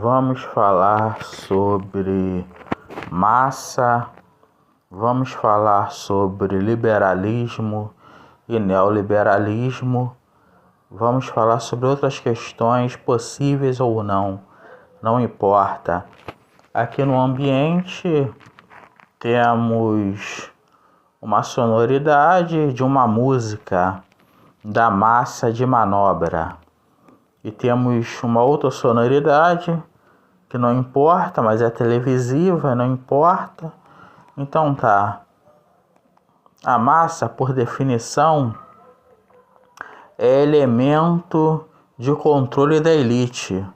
Vamos falar sobre massa, vamos falar sobre liberalismo e neoliberalismo, vamos falar sobre outras questões possíveis ou não importa. Aqui no ambiente temos uma sonoridade de uma música da Massa de Manobra. E temos uma outra sonoridade que não importa, mas é televisiva, não importa. Então tá. A massa, por definição, é elemento de controle da elite.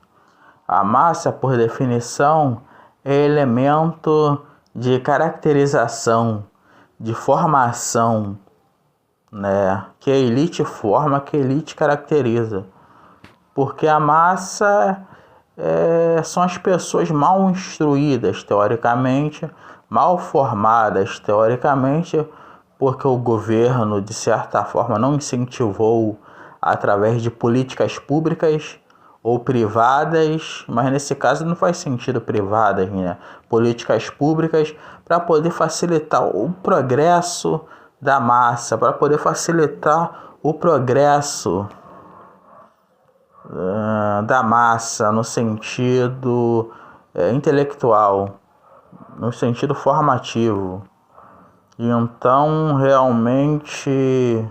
A massa, por definição, é elemento de caracterização, de formação, né? Que a elite forma, que a elite caracteriza. Porque a massa são as pessoas mal instruídas, teoricamente, mal formadas, teoricamente, porque o governo, de certa forma, não incentivou através de políticas públicas ou privadas, mas nesse caso não faz sentido privadas, né? Políticas públicas para poder facilitar o progresso da massa, para poder facilitar o progresso da massa no sentido intelectual, no sentido formativo. Então, realmente,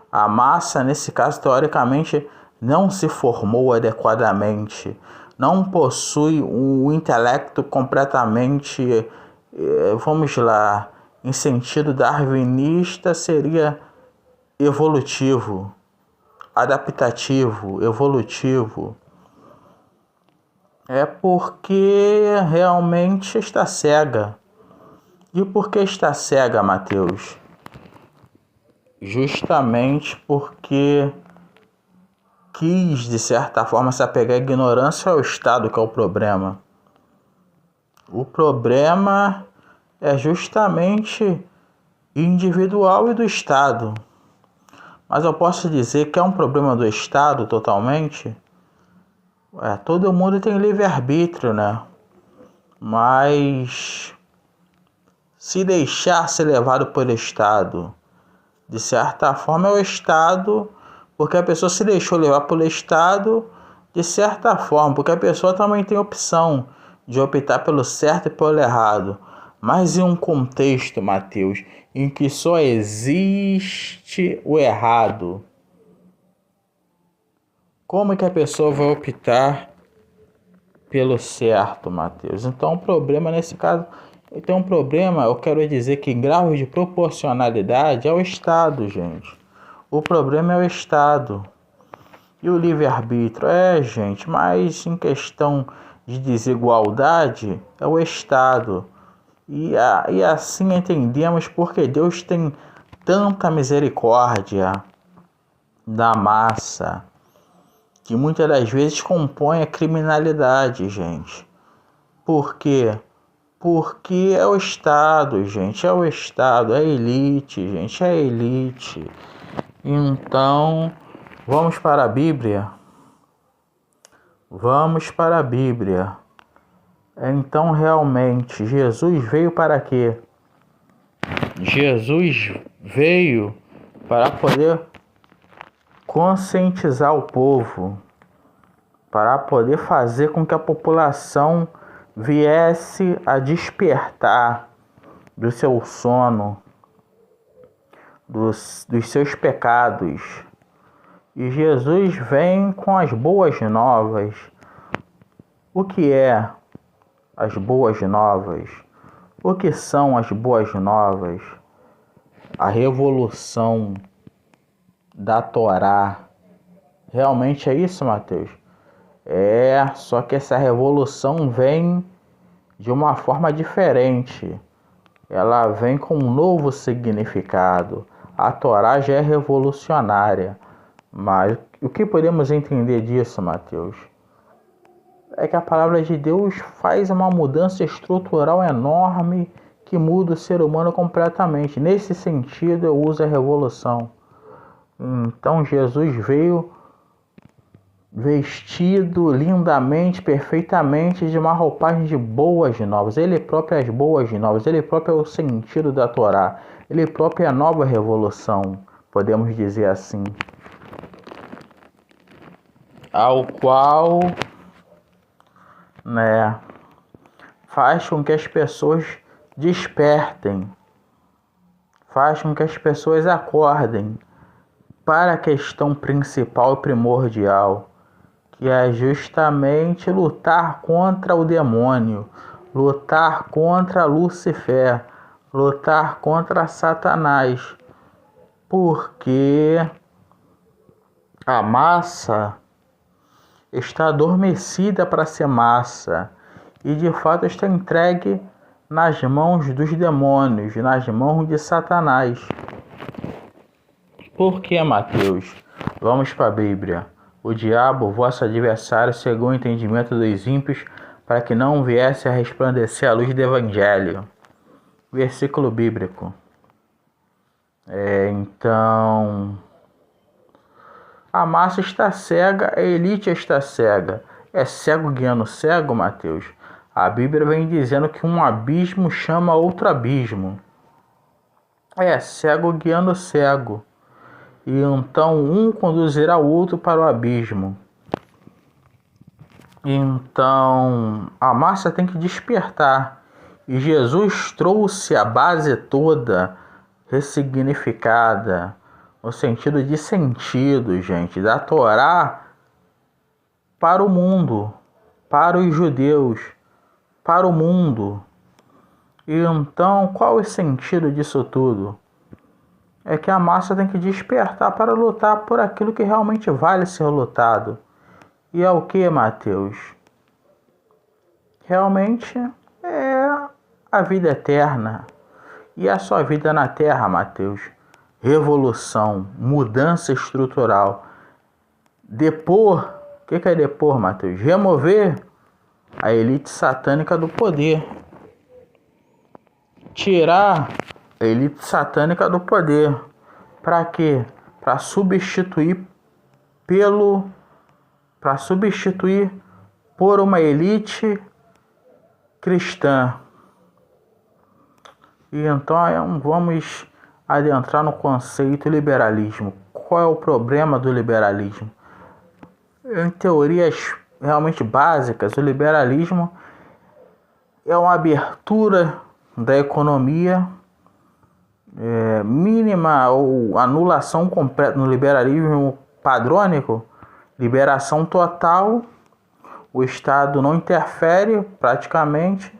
a massa, nesse caso, teoricamente, não se formou adequadamente, não possui o intelecto completamente, vamos lá, em sentido darwinista, seria evolutivo, adaptativo, evolutivo. É porque realmente está cega. E por que está cega, Mateus? Justamente porque quis, de certa forma, se apegar à ignorância ao Estado, que é o problema. O problema é justamente individual e do Estado. Mas eu posso dizer que é um problema do Estado totalmente? Todo mundo tem livre-arbítrio, né? Mas se deixar ser levado pelo Estado, de certa forma é o Estado, porque a pessoa se deixou levar pelo Estado, de certa forma, porque a pessoa também tem opção de optar pelo certo e pelo errado. Mas em um contexto, Mateus, em que só existe o errado, como é que a pessoa vai optar pelo certo, Mateus? Então, o problema nesse caso, tem um problema, eu quero dizer que em grau de proporcionalidade é o Estado, gente. O problema é o Estado. E o livre-arbítrio? Gente, mas em questão de desigualdade, é o Estado. E assim entendemos porque Deus tem tanta misericórdia da massa, que muitas das vezes compõe a criminalidade, gente. Por quê? Porque é o Estado, gente, é o Estado, é a elite, gente, é a elite. Então, vamos para a Bíblia? Vamos para a Bíblia. Então, realmente, Jesus veio para quê? Jesus veio para poder conscientizar o povo, para poder fazer com que a população viesse a despertar do seu sono, dos seus pecados. E Jesus vem com as boas novas. O que é as boas novas? O que são as boas novas? A revolução da Torá. Realmente é isso, Mateus? Só que essa revolução vem de uma forma diferente. Ela vem com um novo significado. A Torá já é revolucionária. Mas o que podemos entender disso, Mateus? É que a palavra de Deus faz uma mudança estrutural enorme que muda o ser humano completamente. Nesse sentido, eu uso a revolução. Então, Jesus veio vestido lindamente, perfeitamente, de uma roupagem de boas novas. Ele próprio é as boas novas, ele próprio é o sentido da Torá, ele próprio é a nova revolução, podemos dizer assim, ao qual, né, faz com que as pessoas despertem, faz com que as pessoas acordem para a questão principal e primordial, que é justamente lutar contra o demônio, lutar contra Lúcifer, lutar contra Satanás, porque a massa está adormecida para ser massa e de fato está entregue nas mãos dos demônios, nas mãos de Satanás. Por que, Mateus? Vamos para a Bíblia. O diabo, vosso adversário, cegou o entendimento dos ímpios para que não viesse a resplandecer a luz do Evangelho. Versículo bíblico. Então, a massa está cega, a elite está cega. É cego guiando cego, Mateus? A Bíblia vem dizendo que um abismo chama outro abismo. É cego guiando cego. E então um conduzirá o outro para o abismo. Então a massa tem que despertar. E Jesus trouxe a base toda ressignificada, no sentido de sentido, gente, da Torá para o mundo, para os judeus, para o mundo. E então qual é o sentido disso tudo? É que a massa tem que despertar para lutar por aquilo que realmente vale ser lutado. E é o que, Mateus? Realmente é a vida eterna. E a sua vida na Terra, Mateus? Revolução, mudança estrutural. Depor, o que é depor, Mateus? Remover a elite satânica do poder. Tirar a elite satânica do poder. Para quê? Para substituir por uma elite cristã. E então vamos adentrar no conceito liberalismo. Qual é o problema do liberalismo? Em teorias realmente básicas, o liberalismo é uma abertura da economia mínima ou anulação completa no liberalismo padrônico, liberação total, o Estado não interfere praticamente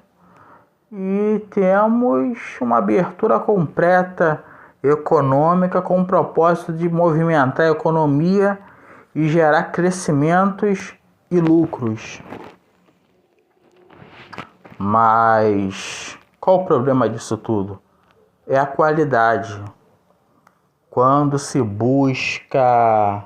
e temos uma abertura completa econômica com o propósito de movimentar a economia e gerar crescimentos e lucros. Mas qual o problema disso tudo? É a qualidade. Quando se busca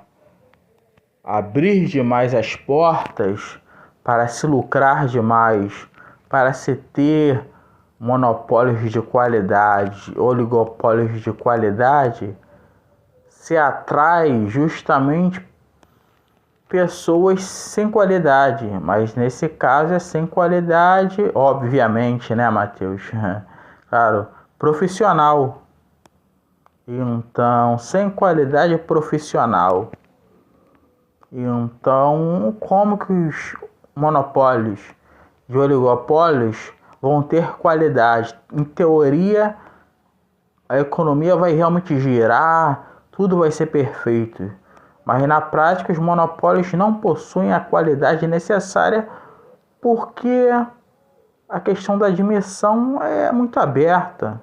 abrir demais as portas para se lucrar demais, para se ter monopólios de qualidade, oligopólios de qualidade, se atrai justamente pessoas sem qualidade, mas nesse caso é sem qualidade, obviamente, né, Mateus? Claro, profissional. Então, sem qualidade profissional. Então, como que os monopólios de oligopólios vão ter qualidade? Em teoria, a economia vai realmente girar, tudo vai ser perfeito. Mas na prática, os monopólios não possuem a qualidade necessária porque a questão da admissão é muito aberta.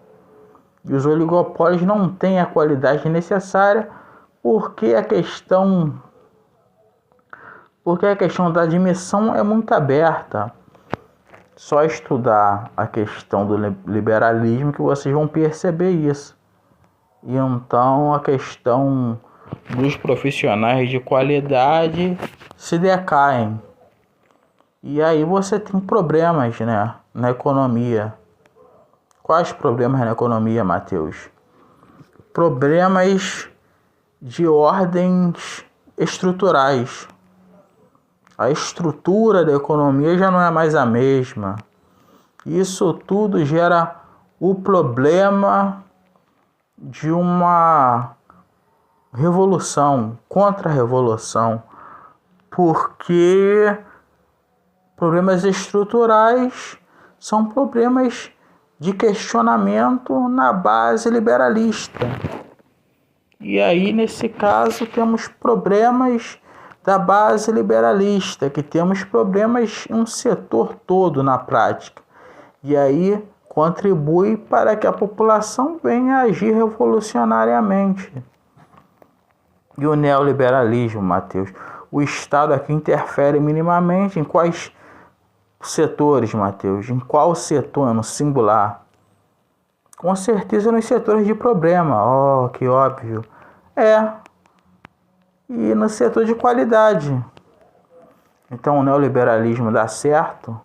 E os oligopólios não têm a qualidade necessária porque a questão da admissão é muito aberta. Só estudar a questão do liberalismo que vocês vão perceber isso. E então a questão dos profissionais de qualidade se decaem. E aí você tem problemas, né, na economia. Quais problemas na economia, Mateus? Problemas de ordens estruturais. A estrutura da economia já não é mais a mesma. Isso tudo gera o problema de uma revolução, contra-revolução, porque problemas estruturais são problemas de questionamento na base liberalista. E aí, nesse caso, temos problemas da base liberalista, que temos problemas em um setor todo na prática. E aí contribui para que a população venha a agir revolucionariamente. E o neoliberalismo, Matheus? O Estado aqui interfere minimamente em quais setores, Matheus? Em qual setor, no singular? Com certeza nos setores de problema. Oh, que óbvio. E no setor de qualidade. Então o neoliberalismo dá certo?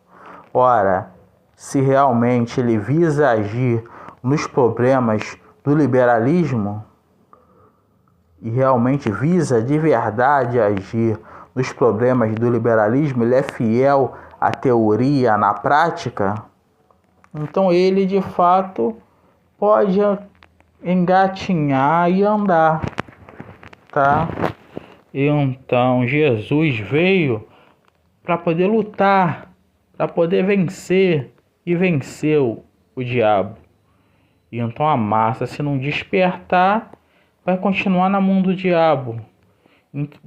Ora, se realmente ele visa agir nos problemas do liberalismo e realmente visa de verdade agir nos problemas do liberalismo, ele é fiel à teoria, na prática, então ele de fato pode engatinhar e andar, tá? Então Jesus veio para poder lutar, para poder vencer, e venceu o diabo. E então a massa, se não despertar, vai continuar na mão do diabo,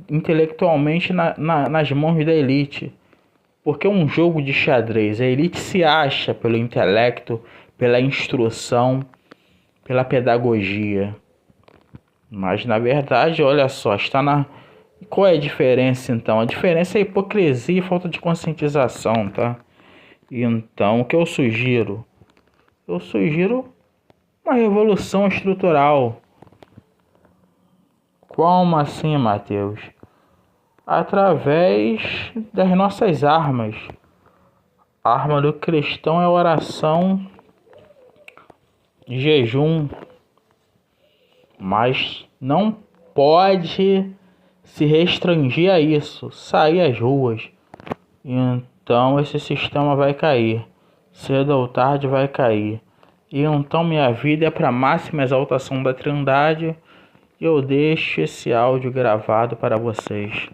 intelectualmente nas mãos da elite. Porque é um jogo de xadrez. A elite se acha pelo intelecto, pela instrução, pela pedagogia. Mas na verdade, olha só, está na... Qual é a diferença então? A diferença é a hipocrisia e falta de conscientização, tá? Então, o que eu sugiro? Eu sugiro uma revolução estrutural. Como assim, Matheus? Através das nossas armas. A arma do cristão é a oração, jejum, mas não pode se restringir a isso, sair às ruas. Então esse sistema vai cair, cedo ou tarde vai cair. E então minha vida é para a máxima exaltação da Trindade. Eu deixo esse áudio gravado para vocês.